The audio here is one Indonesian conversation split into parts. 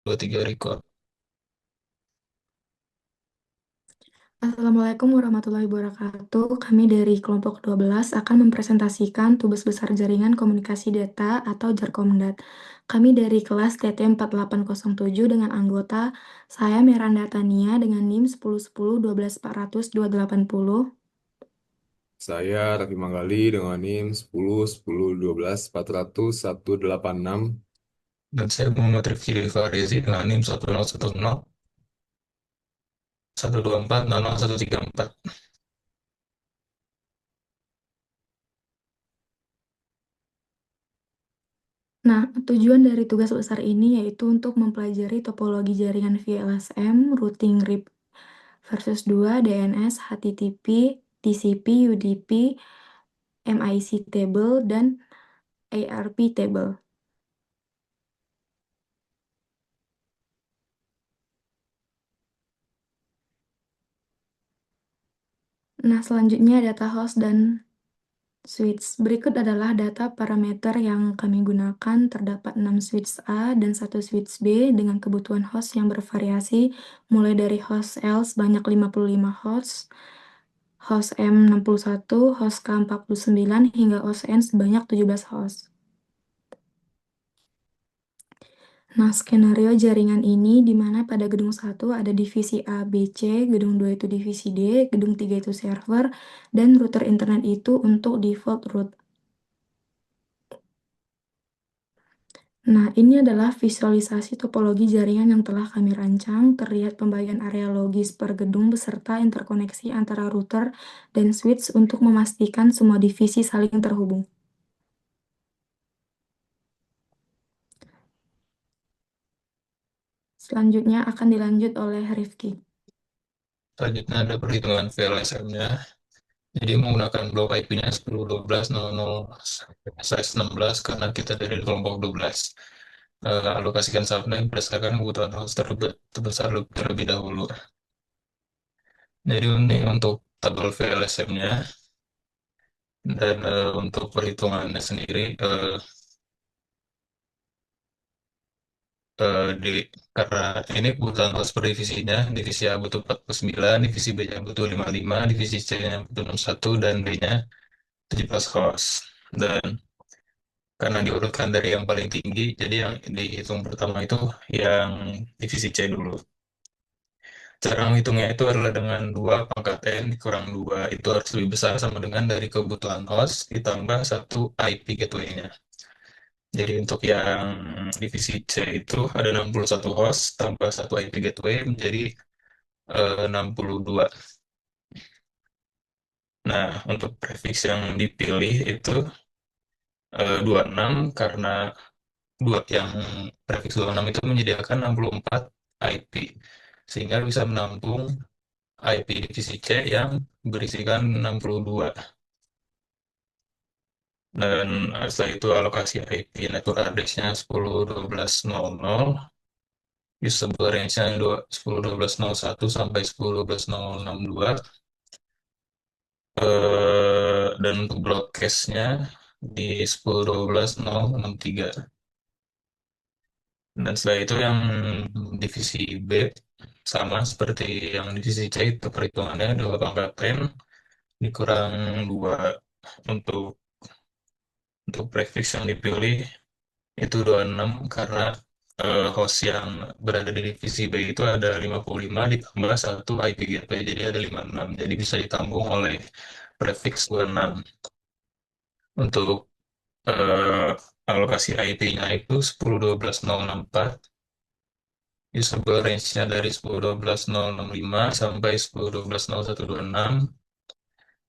Dua tiga record. Assalamualaikum warahmatullahi wabarakatuh. Kami dari kelompok 12 akan mempresentasikan tugas besar jaringan komunikasi data atau Jarkomdat. Kami dari kelas TT 4807 dengan anggota saya Miranda Tania dengan NIM 1010 12 400 280. Saya Raffi Manggali dengan NIM 10 10 12 400 186. Dan saya Muhammad Rifki Farezi dengan NIM 1010 124 Nah, tujuan dari tugas besar ini yaitu untuk mempelajari topologi jaringan VLSM, routing RIP versus 2, DNS, HTTP, TCP, UDP, MIC table, dan ARP table. Nah, selanjutnya data host dan switch. Berikut adalah data parameter yang kami gunakan. Terdapat 6 switch A dan 1 switch B dengan kebutuhan host yang bervariasi mulai dari host L sebanyak 55 host, host M 61, host K 49, hingga host N sebanyak 17 host. Nah, skenario jaringan ini di mana pada gedung 1 ada divisi A, B, C, gedung 2 itu divisi D, gedung 3 itu server, dan router internet itu untuk default route. Nah, ini adalah visualisasi topologi jaringan yang telah kami rancang. Terlihat pembagian area logis per gedung beserta interkoneksi antara router dan switch untuk memastikan semua divisi saling terhubung. Selanjutnya akan dilanjut oleh Rifki. Selanjutnya ada perhitungan VLSM-nya. Jadi menggunakan blok IP-nya 10.12.00/16 karena kita dari kelompok 12. Alokasikan subnet berdasarkan kebutuhan host terbesar terlebih dahulu. Jadi ini untuk tabel VLSM-nya dan untuk perhitungannya sendiri di karena ini kebutuhan host per divisinya, divisi A butuh 49, divisi B-nya butuh 55, divisi C-nya butuh 61, dan D-nya 17 host. Dan karena diurutkan dari yang paling tinggi, jadi yang dihitung pertama itu yang divisi C dulu. Cara menghitungnya itu adalah dengan 2 pangkat N dikurang 2, itu harus lebih besar sama dengan dari kebutuhan host ditambah satu IP gateway-nya. Jadi untuk yang divisi C itu ada 61 host tambah satu IP gateway menjadi 62. Nah, untuk prefix yang dipilih itu 26 karena yang prefix 26 itu menyediakan 64 IP sehingga bisa menampung IP divisi C yang berisikan 62. Dan setelah itu alokasi IP network address-nya 10.12.00, disable range-nya 10.12.01 sampai 10.12.062. Dan untuk broadcast-nya di 10.12.063. Dan setelah itu yang divisi B sama seperti yang divisi C, itu perhitungannya 2 pangkat 10 dikurang 2. Untuk prefix yang dipilih itu 26 karena host yang berada di divisi B itu ada 55 ditambah satu IP gateway, jadi ada 56. Jadi bisa ditambung oleh prefix 26. Untuk eh, alokasi IP-nya itu 10.12.064, usable range-nya dari 10.12.065 sampai 10.12.0126,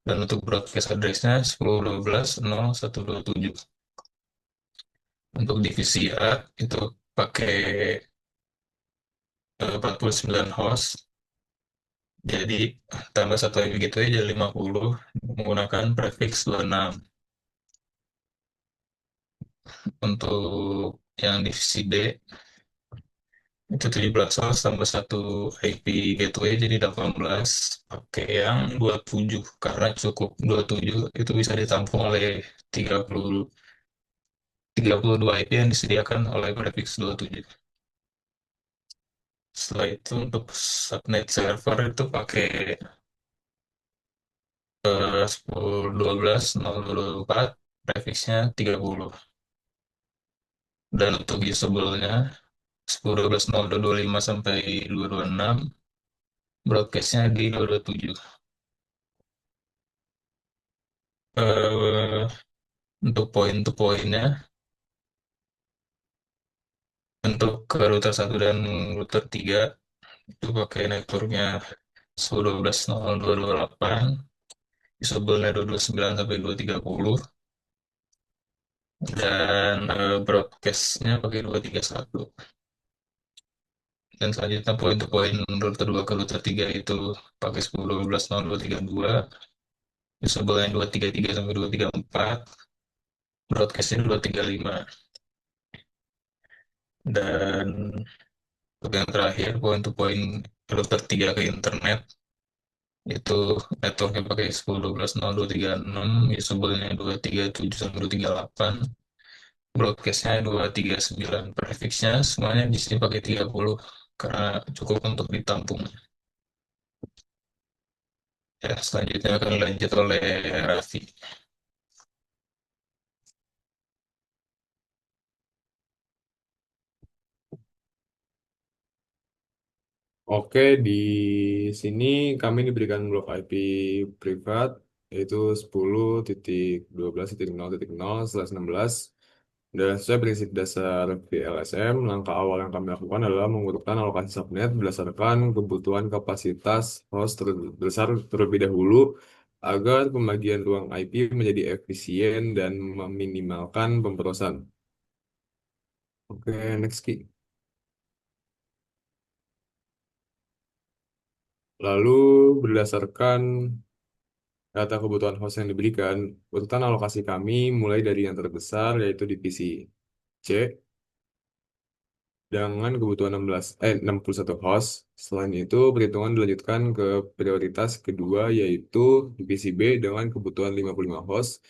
dan untuk broadcast address-nya 10.12.0127. Untuk divisi A itu pakai 49 host, jadi tambah satu IP gateway jadi 50 menggunakan prefix 26. Untuk yang divisi D itu 17 host tambah satu IP gateway jadi 18, pakai yang 27 karena cukup 27 itu bisa ditampung oleh 30 32 IP yang disediakan oleh prefix 27. Setelah itu untuk subnet server itu pakai 10.12.024, prefixnya 30. Dan untuk usable-nya 10.12.025 sampai 226, broadcast-nya di 227. Eh, untuk poin-to-poinnya, untuk ke router 1 dan router 3 itu pakai networknya 10.12.0.228, usable-nya 229 sampai 230, dan broadcast-nya pakai 231. Dan selanjutnya poin-to-poin router 2 ke router 3 itu pakai 10.12.0.232, usable-nya 233 sampai 234, broadcast-nya 235. Dan untuk yang terakhir, point-to-point router 3 ke internet, itu networknya pakai 10.12.0.236, usable-nya 237 sampai 238, broadcast-nya 239. Prefix-nya semuanya di sini pakai 30 karena cukup untuk ditampung. Ya, selanjutnya akan dilanjut oleh Raffi. Oke, di sini kami diberikan blok IP privat yaitu 10.12.0.0/16. Dan sesuai prinsip dasar VLSM, langkah awal yang kami lakukan adalah mengurutkan alokasi subnet berdasarkan kebutuhan kapasitas host terbesar terlebih dahulu agar pembagian ruang IP menjadi efisien dan meminimalkan pemborosan. Oke, next Ki. Lalu berdasarkan data kebutuhan host yang diberikan, urutan alokasi kami mulai dari yang terbesar yaitu divisi C dengan kebutuhan 61 host. Selain itu, perhitungan dilanjutkan ke prioritas kedua yaitu divisi B dengan kebutuhan 55 host,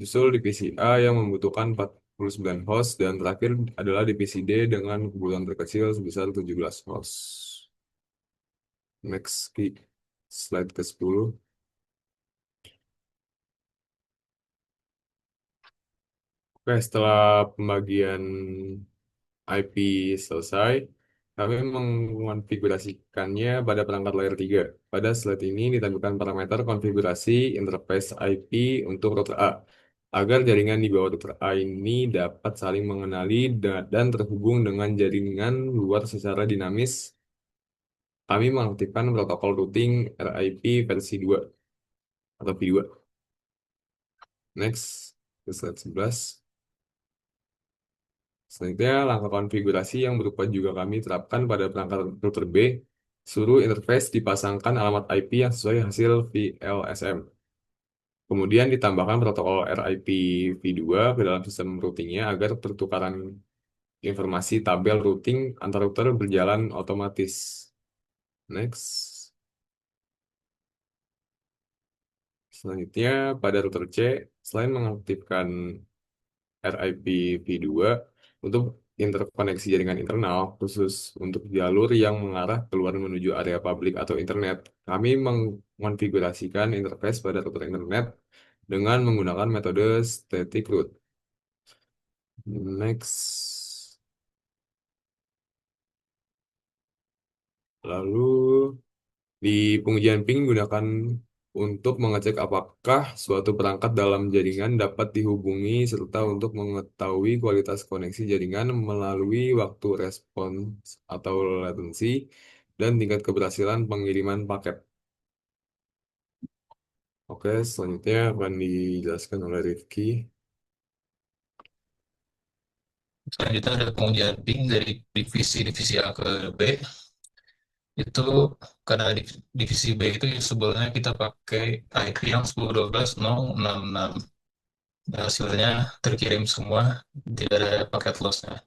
susul divisi A yang membutuhkan 49 host, dan terakhir adalah divisi D dengan kebutuhan terkecil sebesar 17 host. Next, slide ke-10. Oke, setelah pembagian IP selesai, kami mengonfigurasikannya pada perangkat layer 3. Pada slide ini ditampilkan parameter konfigurasi interface IP untuk router A, agar jaringan di bawah router A ini dapat saling mengenali dan terhubung dengan jaringan luar secara dinamis. Kami mengaktifkan protokol routing RIP versi 2 atau V2. Next, ke slide 11. Selanjutnya, langkah konfigurasi yang berupa juga kami terapkan pada perangkat router B, suruh interface dipasangkan alamat IP yang sesuai hasil VLSM. Kemudian ditambahkan protokol RIP V2 ke dalam sistem routingnya agar pertukaran informasi tabel routing antar router berjalan otomatis. Next. Selanjutnya, pada router C, selain mengaktifkan RIP V2 untuk interkoneksi jaringan internal, khusus untuk jalur yang mengarah keluar menuju area publik atau internet, kami mengonfigurasikan interface pada router internet dengan menggunakan metode static root. Next. Lalu di pengujian ping gunakan untuk mengecek apakah suatu perangkat dalam jaringan dapat dihubungi serta untuk mengetahui kualitas koneksi jaringan melalui waktu respons atau latency dan tingkat keberhasilan pengiriman paket. Oke, selanjutnya akan dijelaskan oleh Rifki. Selanjutnya ada pengujian ping dari divisi A ke B. Itu karena divisi B itu sebelumnya kita pakai IP yang 10.12.066. Dan hasilnya terkirim semua, tidak ada paket loss-nya.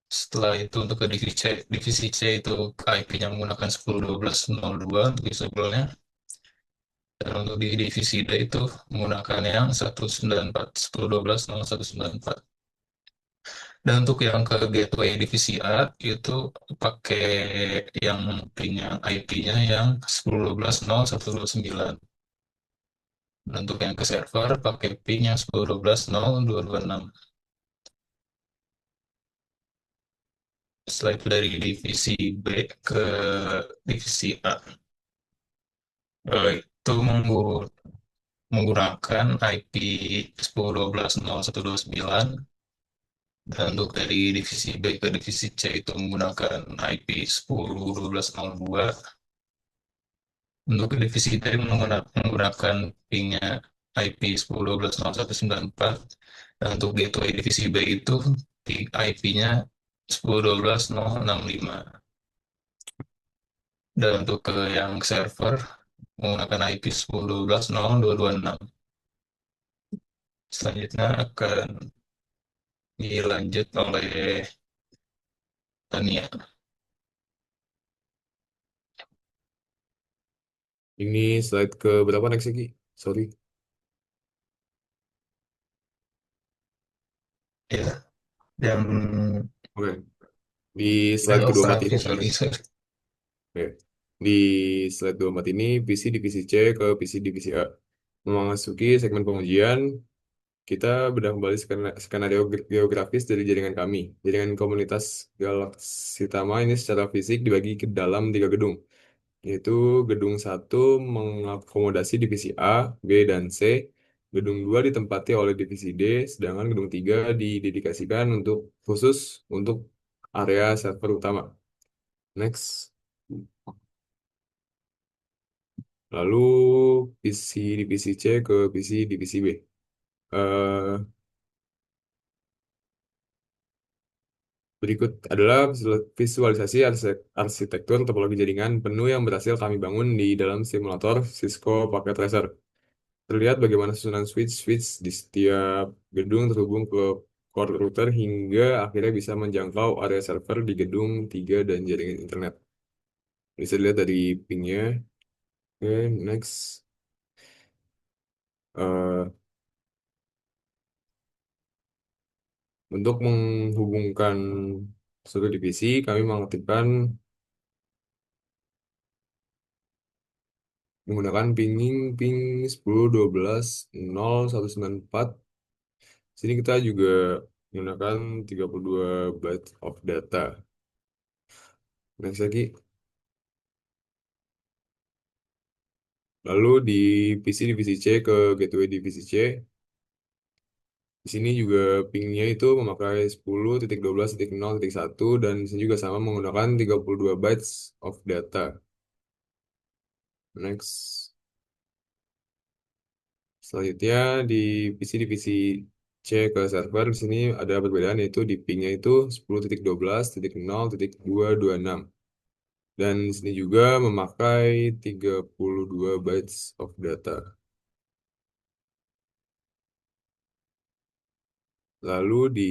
Setelah itu untuk ke divisi C itu IP-nya menggunakan 10.12.02 untuk usable-nya. Dan untuk di divisi D itu menggunakan yang 194, 10.12.0194. Dan untuk yang ke gateway divisi A itu pakai yang pin-nya IP-nya yang 10.12.0.129. Dan untuk yang ke server pakai pin yang 10.12.0.226. Setelah itu dari divisi B ke divisi A. Itu menggunakan IP 10.12.0.129. Dan untuk dari divisi B ke divisi C itu menggunakan IP 10.12.02. Untuk divisi D menggunakan pingnya IP 10.12.0.194. Dan untuk gateway divisi B itu IP-nya 10.12.065. Dan untuk ke yang server menggunakan IP 10.12.0.226. Selanjutnya akan dilanjut oleh Tania. Ini slide ke berapa next lagi? Sorry. Ya, yang Oke. Di slide ke-24 ini. operasi, sorry. Oke. Di slide 24 ini, PC divisi C ke PC divisi A. Memasuki segmen pengujian, kita bedah kembali skenario geografis dari jaringan kami. Jaringan komunitas Galaksi Tama ini secara fisik dibagi ke dalam 3 gedung, yaitu gedung 1 mengakomodasi divisi A, B, dan C. Gedung 2 ditempati oleh divisi D, sedangkan gedung 3 didedikasikan khusus untuk area server utama. Next. Lalu PC divisi C ke PC divisi B. Eh, Berikut adalah visualisasi arsitektur topologi jaringan penuh yang berhasil kami bangun di dalam simulator Cisco Packet Tracer. Terlihat bagaimana susunan switch-switch di setiap gedung terhubung ke core router hingga akhirnya bisa menjangkau area server di gedung 3 dan jaringan internet. Bisa dilihat dari pingnya. Oke, next. Eh, untuk menghubungkan seluruh divisi, kami mengaktifkan menggunakan ping 10.12.0.194. Sini kita juga menggunakan 32 byte of data. Next lagi. Lalu di PC divisi C ke gateway divisi C. Di sini juga pingnya itu memakai 10.12.0.1 dan di sini juga sama menggunakan 32 bytes of data. Next. Selanjutnya di PC divisi C ke server di sini ada perbedaan yaitu di pingnya itu 10.12.0.226 dan di sini juga memakai 32 bytes of data. Lalu di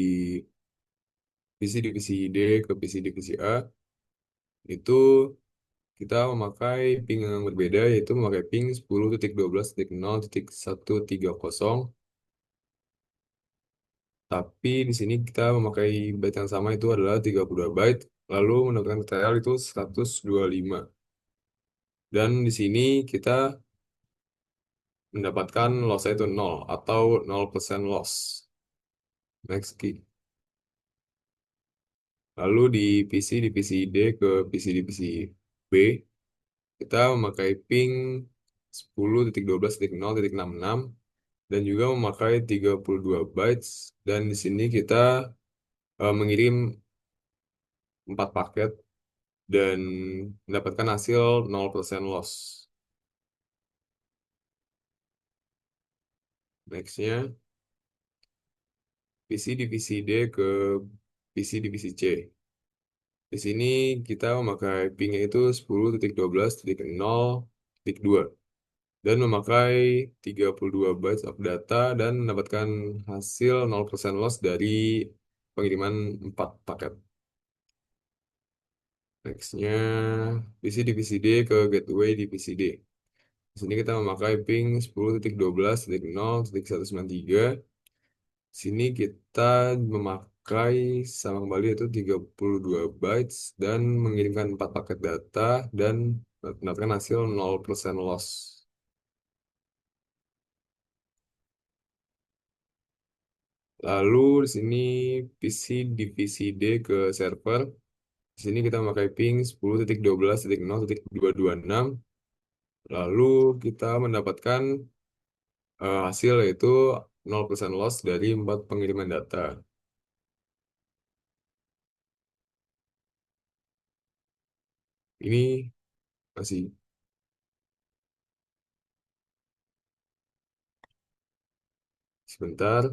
PC divisi D ke PC divisi A itu kita memakai ping yang berbeda yaitu memakai ping 10.12.0.130. Tapi di sini kita memakai byte yang sama itu adalah 32 byte, lalu mendapatkan TTL itu 125. Dan di sini kita mendapatkan loss itu 0 atau 0% loss. Next key. Lalu di PC D ke PC B, kita memakai ping 10.12.0.66 dan juga memakai 32 bytes. Dan di sini kita mengirim 4 paket dan mendapatkan hasil 0% loss. Nextnya, PC divisi D ke PC divisi C. Di sini kita memakai pingnya itu 10.12.0.2 dan memakai 32 bytes of data dan mendapatkan hasil 0% loss dari pengiriman 4 paket. Nextnya, PC divisi D ke gateway divisi D. Di sini kita memakai ping 10.12.0.193. Sini kita memakai sama kembali yaitu 32 bytes dan mengirimkan 4 paket data dan mendapatkan hasil 0% loss. Lalu di sini PC divisi D ke server. Di sini kita memakai ping 10.12.0.226. Lalu kita mendapatkan hasil yaitu 0% loss dari 4 pengiriman data. Ini masih sebentar.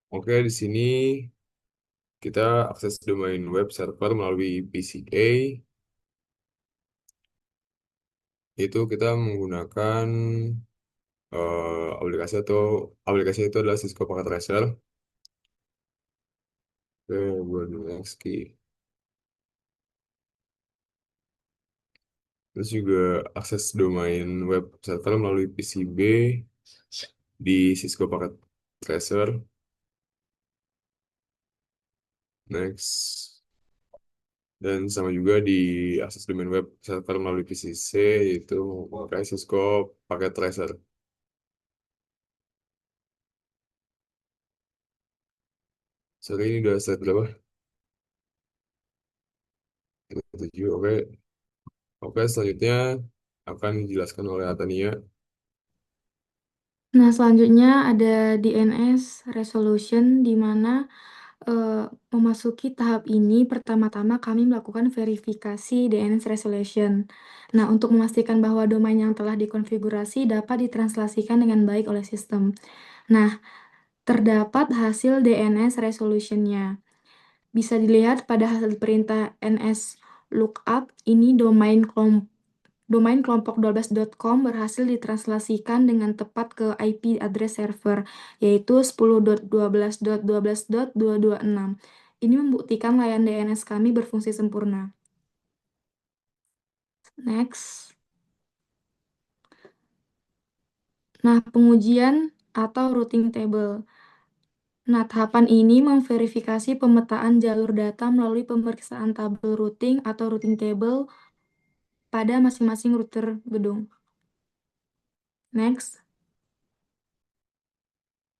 Oke, di sini kita akses domain web server melalui PCA. Itu kita menggunakan aplikasi itu adalah Cisco Packet Tracer. Oke, gue next key. Terus juga akses domain web server melalui PCB di Cisco Packet Tracer. Next. Dan sama juga di akses domain web server melalui PCC yaitu memakai Cisco Packet Tracer. Sorry, ini udah slide berapa? 7. Oke. Oke, selanjutnya akan dijelaskan oleh Atania. Nah, selanjutnya ada DNS resolution di mana memasuki tahap ini pertama-tama kami melakukan verifikasi DNS resolution. Nah, untuk memastikan bahwa domain yang telah dikonfigurasi dapat ditranslasikan dengan baik oleh sistem. Nah, terdapat hasil DNS resolution-nya. Bisa dilihat pada hasil perintah ns lookup, ini domain kelompok 12.com berhasil ditranslasikan dengan tepat ke IP address server, yaitu 10.12.12.226. Ini membuktikan layanan DNS kami berfungsi sempurna. Next. Nah, pengujian atau routing table. Nah, tahapan ini memverifikasi pemetaan jalur data melalui pemeriksaan tabel routing atau routing table pada masing-masing router gedung. Next.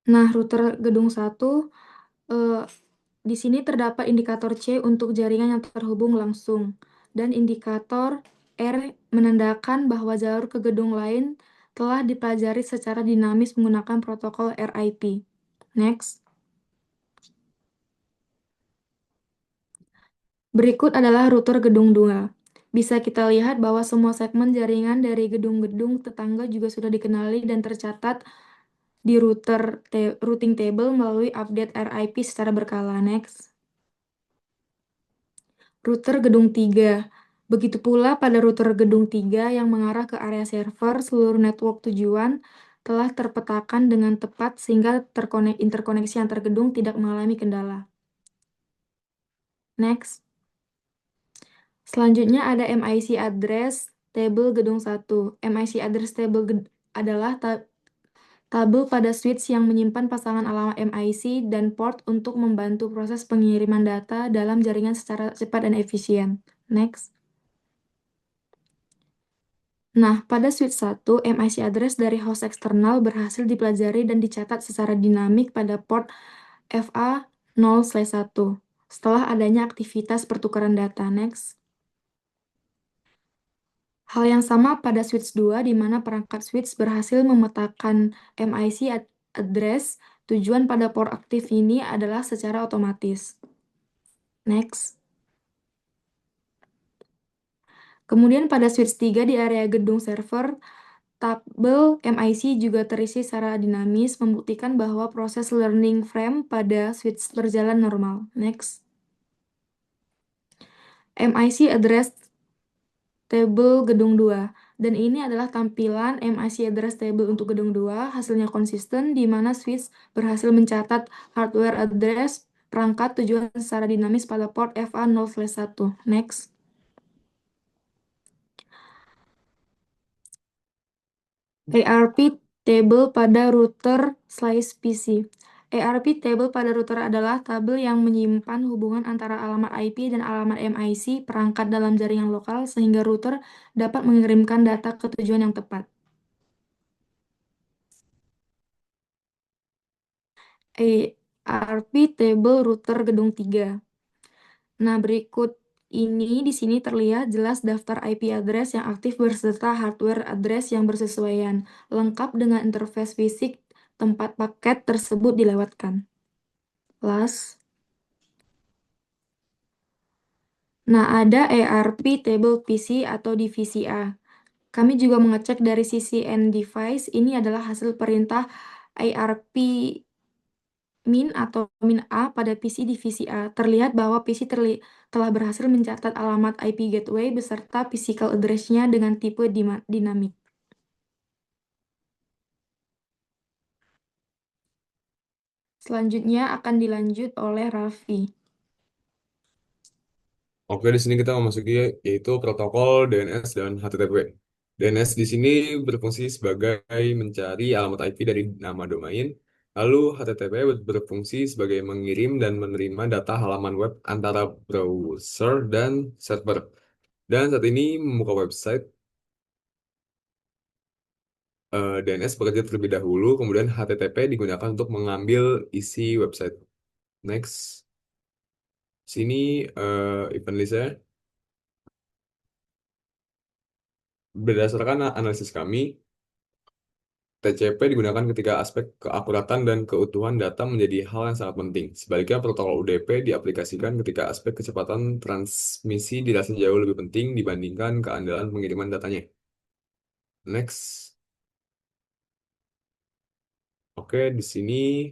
Nah, router gedung 1, di sini terdapat indikator C untuk jaringan yang terhubung langsung, dan indikator R menandakan bahwa jalur ke gedung lain telah dipelajari secara dinamis menggunakan protokol RIP. Next. Berikut adalah router gedung 2. Bisa kita lihat bahwa semua segmen jaringan dari gedung-gedung tetangga juga sudah dikenali dan tercatat di routing table melalui update RIP secara berkala. Next. Router gedung 3. Begitu pula pada router gedung 3 yang mengarah ke area server, seluruh network tujuan telah terpetakan dengan tepat sehingga interkoneksi antar gedung tidak mengalami kendala. Next. Selanjutnya ada MIC address table gedung 1. MIC address table adalah tabel pada switch yang menyimpan pasangan alamat MIC dan port untuk membantu proses pengiriman data dalam jaringan secara cepat dan efisien. Next. Nah, pada switch 1, MIC address dari host eksternal berhasil dipelajari dan dicatat secara dinamik pada port FA0/1 setelah adanya aktivitas pertukaran data. Next. Hal yang sama pada switch 2, di mana perangkat switch berhasil memetakan MIC address tujuan pada port aktif ini adalah secara otomatis. Next. Kemudian pada switch 3 di area gedung server, tabel MIC juga terisi secara dinamis, membuktikan bahwa proses learning frame pada switch berjalan normal. Next. MIC address table gedung 2. Dan ini adalah tampilan MIC address table untuk gedung 2. Hasilnya konsisten, di mana switch berhasil mencatat hardware address perangkat tujuan secara dinamis pada port FA0/1. Next. ARP Table pada router slice PC. ARP table pada router adalah tabel yang menyimpan hubungan antara alamat IP dan alamat MIC perangkat dalam jaringan lokal sehingga router dapat mengirimkan data ke tujuan yang tepat. ARP table router gedung 3. Nah, berikut ini di sini terlihat jelas daftar IP address yang aktif beserta hardware address yang bersesuaian, lengkap dengan interface fisik tempat paket tersebut dilewatkan. Last. Nah, ada ARP table PC atau divisi A. Kami juga mengecek dari sisi end device, ini adalah hasil perintah ARP min atau min A pada PC divisi A. Terlihat bahwa PC telah berhasil mencatat alamat IP gateway beserta physical address-nya dengan tipe dinamik. Selanjutnya akan dilanjut oleh Raffi. Oke, di sini kita memasuki yaitu protokol DNS dan HTTP. DNS di sini berfungsi sebagai mencari alamat IP dari nama domain, lalu HTTP berfungsi sebagai mengirim dan menerima data halaman web antara browser dan server. Dan saat ini membuka website, DNS bekerja terlebih dahulu, kemudian HTTP digunakan untuk mengambil isi website. Next, sini event listnya. Berdasarkan analisis kami, TCP digunakan ketika aspek keakuratan dan keutuhan data menjadi hal yang sangat penting. Sebaliknya, protokol UDP diaplikasikan ketika aspek kecepatan transmisi dirasa jauh lebih penting dibandingkan keandalan pengiriman datanya. Next. Oke, di sini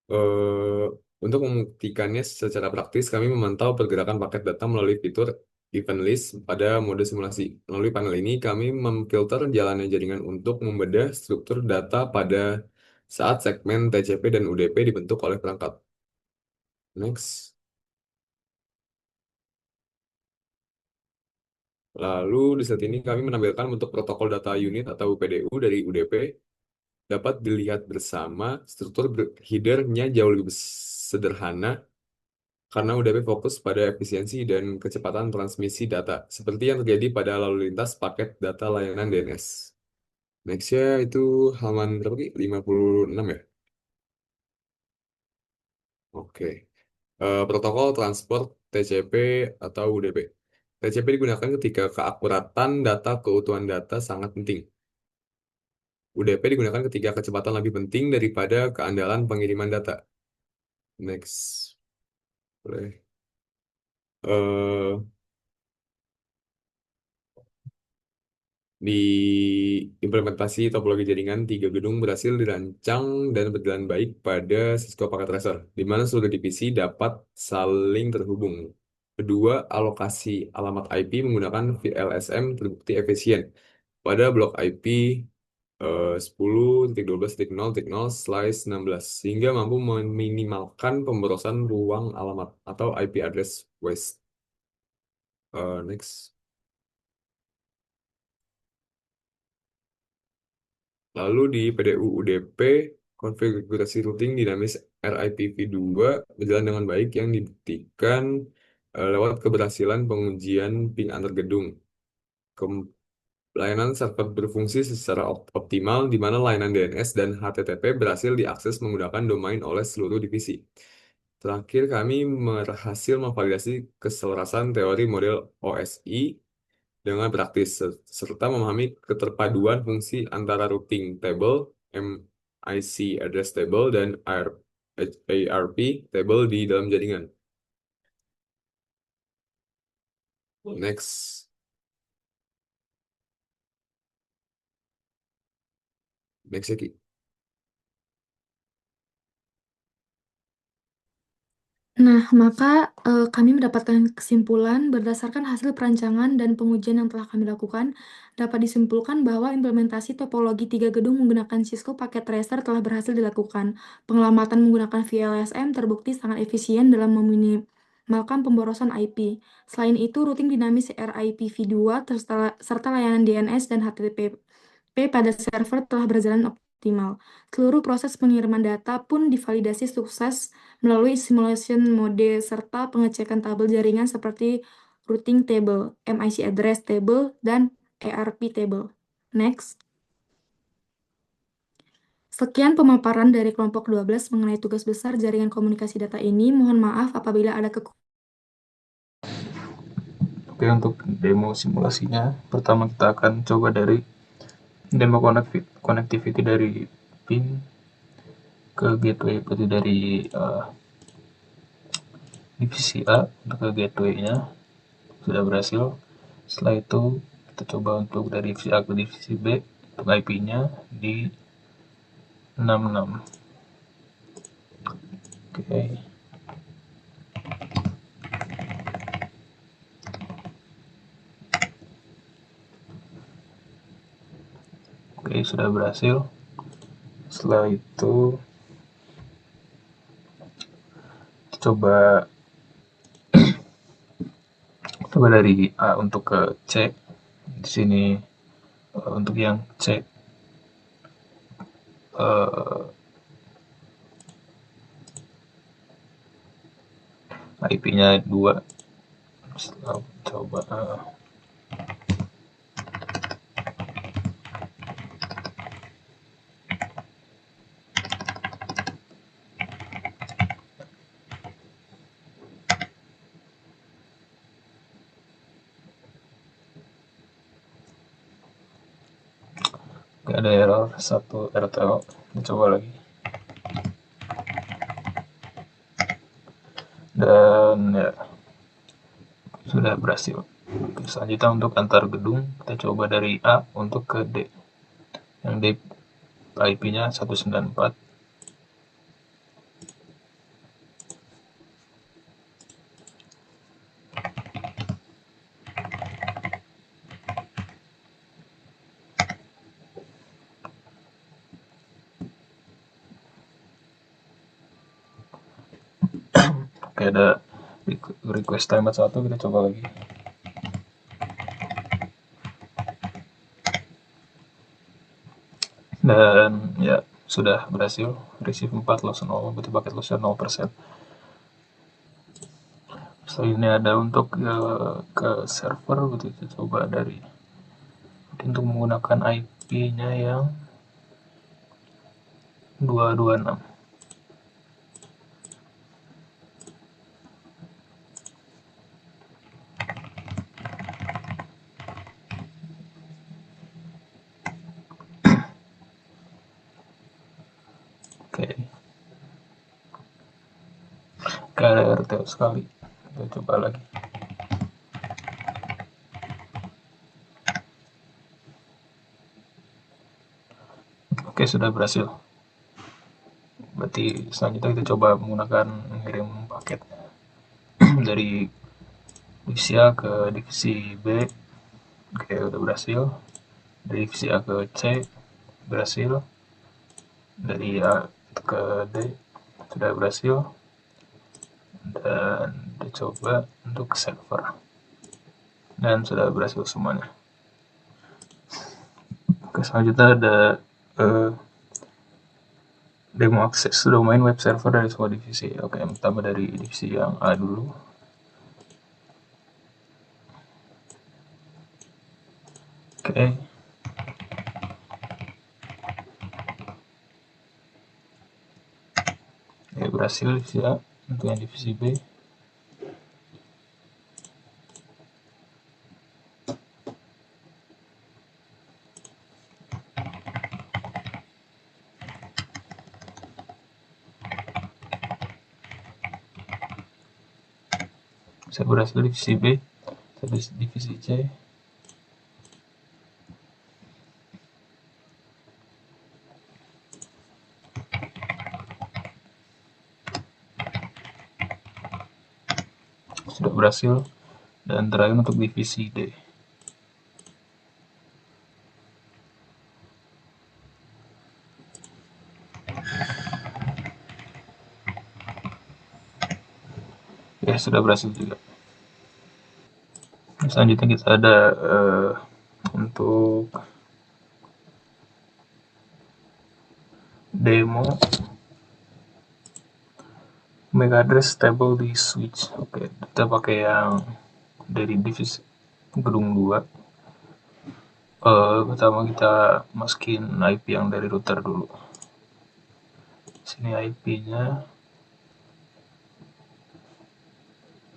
eh, untuk membuktikannya secara praktis, kami memantau pergerakan paket data melalui fitur event list pada mode simulasi. Melalui panel ini, kami memfilter jalannya jaringan untuk membedah struktur data pada saat segmen TCP dan UDP dibentuk oleh perangkat. Next. Lalu di saat ini kami menampilkan bentuk protokol data unit atau PDU dari UDP. Dapat dilihat bersama, struktur header-nya jauh lebih sederhana karena UDP fokus pada efisiensi dan kecepatan transmisi data, seperti yang terjadi pada lalu lintas paket data layanan DNS. Next-nya itu halaman berapa, Ki? 56 ya? Oke. Protokol transport TCP atau UDP. TCP digunakan ketika keakuratan data, keutuhan data sangat penting. UDP digunakan ketika kecepatan lebih penting daripada keandalan pengiriman data. Next. Boleh. Eh, Di implementasi topologi jaringan, tiga gedung berhasil dirancang dan berjalan baik pada Cisco Packet Tracer, di mana seluruh divisi dapat saling terhubung. Kedua, alokasi alamat IP menggunakan VLSM terbukti efisien pada blok IP 10.12.0.0/16, sehingga mampu meminimalkan pemborosan ruang alamat atau IP address waste. Next. Lalu di PDU UDP, konfigurasi routing dinamis RIPv2 berjalan dengan baik yang dibuktikan lewat keberhasilan pengujian ping antar gedung. Layanan server berfungsi secara optimal di mana layanan DNS dan HTTP berhasil diakses menggunakan domain oleh seluruh divisi. Terakhir, kami berhasil memvalidasi keselarasan teori model OSI dengan praktis serta memahami keterpaduan fungsi antara routing table, MIC address table, dan ARP table di dalam jaringan. Next. Next ya, Ki. Nah, maka kami mendapatkan kesimpulan berdasarkan hasil perancangan dan pengujian yang telah kami lakukan, dapat disimpulkan bahwa implementasi topologi tiga gedung menggunakan Cisco Packet Tracer telah berhasil dilakukan. Pengelamatan menggunakan VLSM terbukti sangat efisien dalam meminimalkan pemborosan IP. Selain itu, routing dinamis RIPv2 serta layanan DNS dan HTTP pada server telah berjalan optimal. Seluruh proses pengiriman data pun divalidasi sukses melalui simulation mode serta pengecekan tabel jaringan seperti routing table, MIC address table, dan ERP table. Next. Sekian pemaparan dari kelompok 12 mengenai tugas besar jaringan komunikasi data ini. Mohon maaf apabila ada kekurangan. Oke, untuk demo simulasinya, pertama kita akan coba dari demo connectivity dari pin ke gateway, berarti dari divisi A untuk ke gateway-nya sudah berhasil. Setelah itu kita coba untuk dari divisi A ke divisi B untuk IP-nya di 66. Oke. Oke, sudah berhasil. Setelah itu coba dari A untuk ke C. Di sini untuk yang C IP-nya 2. Setelah coba ada error 1 RTO. Kita coba lagi. Dan ya sudah berhasil. Oke, selanjutnya untuk antar gedung kita coba dari A untuk ke D. Yang D IP-nya 194. Oke, ada request timeout 1, kita coba lagi. Dan ya sudah berhasil, receive 4, loss 0, berarti paket lossnya 0%. Setelah ini ada untuk ke server, gitu. Kita coba dari untuk menggunakan IP-nya yang 226. Oke. Ada RTO sekali. Kita coba lagi. Oke, sudah berhasil. Berarti selanjutnya kita coba menggunakan mengirim paket dari divisi A ke divisi B. Oke, udah berhasil. Dari divisi A ke C berhasil. Dari A ke D sudah berhasil. Dan dicoba untuk server. Dan sudah berhasil semuanya. Oke, selanjutnya ada demo akses domain web server dari semua divisi. Oke, yang pertama dari divisi yang A dulu. Oke. Oke, berhasil divisi A. Untuk yang divisi B. Saya berhasil divisi B, divisi C. Sudah berhasil. Dan terakhir untuk divisi D. Ya, sudah berhasil juga. Selanjutnya kita ada untuk demo MAC address table di switch. Oke, kita pakai yang dari divisi gedung 2. Pertama kita masukin IP yang dari router dulu. Sini IP-nya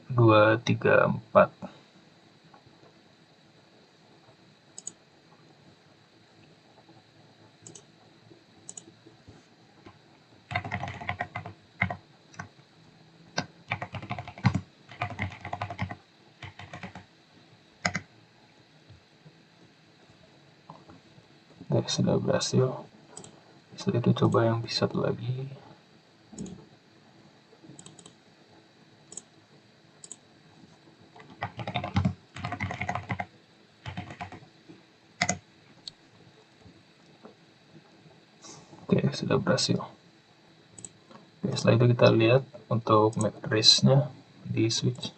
234. Oke, sudah berhasil. Setelah itu coba yang satu lagi. Oke, sudah berhasil. Oke, setelah itu kita lihat untuk MAC address-nya di switch.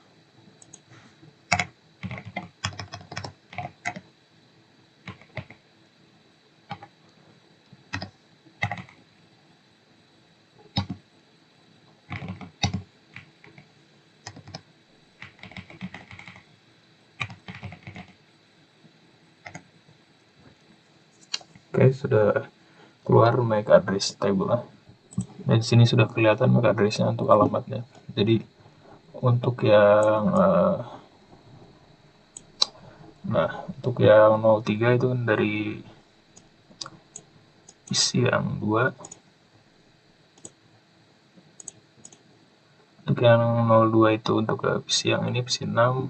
Oke, sudah keluar MAC address table. Dan di sini sudah kelihatan MAC address-nya untuk alamatnya. Jadi untuk yang untuk yang 03 itu dari PC yang 2. Untuk yang 02 itu untuk ke PC yang ini, PC 6.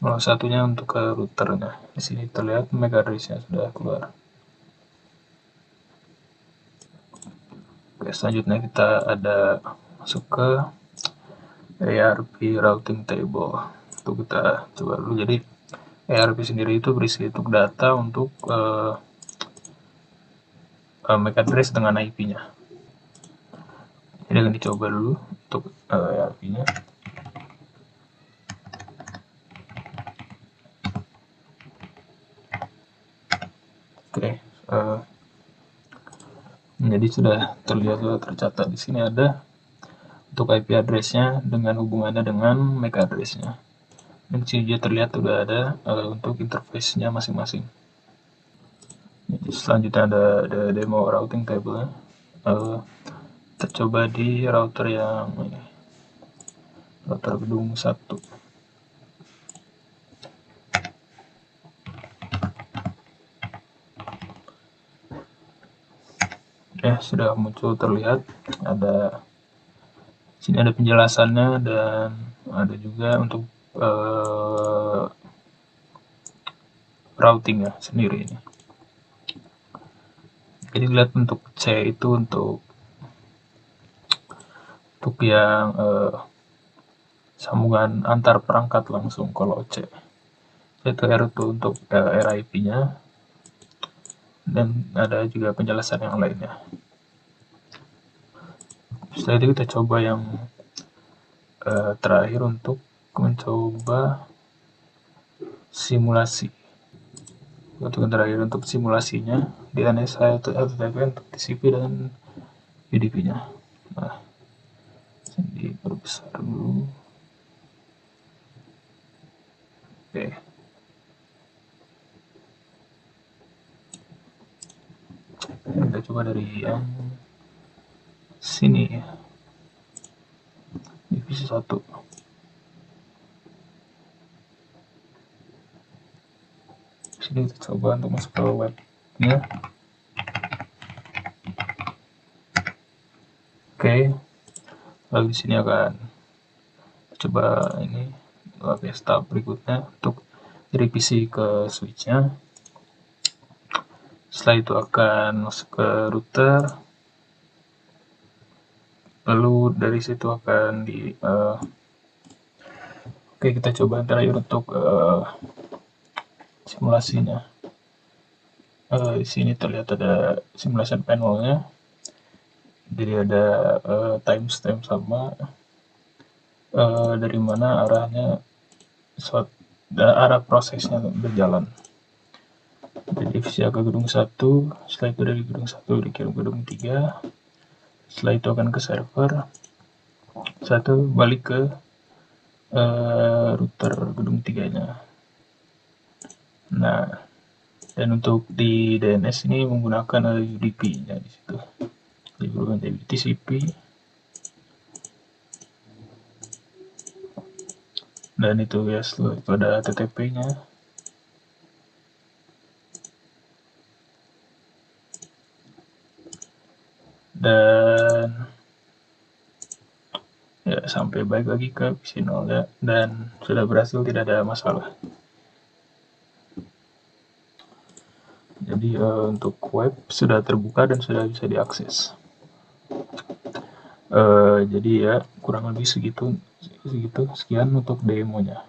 01-nya untuk ke routernya. Di sini terlihat MAC address-nya sudah keluar. Oke, selanjutnya kita ada masuk ke ARP routing table. Itu kita coba dulu. Jadi ARP sendiri itu berisi untuk data untuk MAC address dengan IP-nya. Jadi akan dicoba dulu untuk ARP-nya. Oke, jadi sudah terlihat, tercatat di sini ada untuk IP address-nya dengan hubungannya dengan MAC address-nya. Dan di sini juga terlihat sudah ada untuk interface-nya masing-masing. Jadi selanjutnya ada demo routing table-nya. Kita coba di router yang ini, router gedung 1. Ya, sudah muncul, terlihat ada sini, ada penjelasannya dan ada juga untuk routingnya sendiri ini. Jadi lihat untuk C itu untuk yang sambungan antar perangkat langsung. Kalau C itu R itu untuk RIP-nya, dan ada juga penjelasan yang lainnya. Setelah itu kita coba yang terakhir untuk mencoba simulasi. Untuk yang terakhir untuk simulasinya di NSI atau LTTP untuk TCP dan UDP-nya. Nah, ini perbesar dulu. Oke. Kita coba dari yang sini ya, divisi 1. Sini kita coba untuk masuk ke webnya. Oke, lalu di sini akan coba ini step berikutnya untuk dari PC ke switchnya. Setelah itu akan masuk ke router, lalu dari situ akan di oke, kita coba terakhir untuk simulasinya. Di sini terlihat ada simulation panelnya. Jadi ada timestamp sama dari mana arahnya arah prosesnya berjalan. dari divisi A ke gedung 1, setelah itu dari gedung 1 dikirim ke gedung 3, setelah itu akan ke server, satu balik ke router gedung 3-nya. Nah, dan untuk di DNS ini menggunakan UDP-nya di situ. Jadi berganti TCP. Dan itu ya, setelah itu ada TTP-nya. Dan ya sampai balik lagi ke PC 0 ya, dan sudah berhasil, tidak ada masalah. Jadi untuk web sudah terbuka dan sudah bisa diakses. Jadi ya kurang lebih segitu sekian untuk demonya.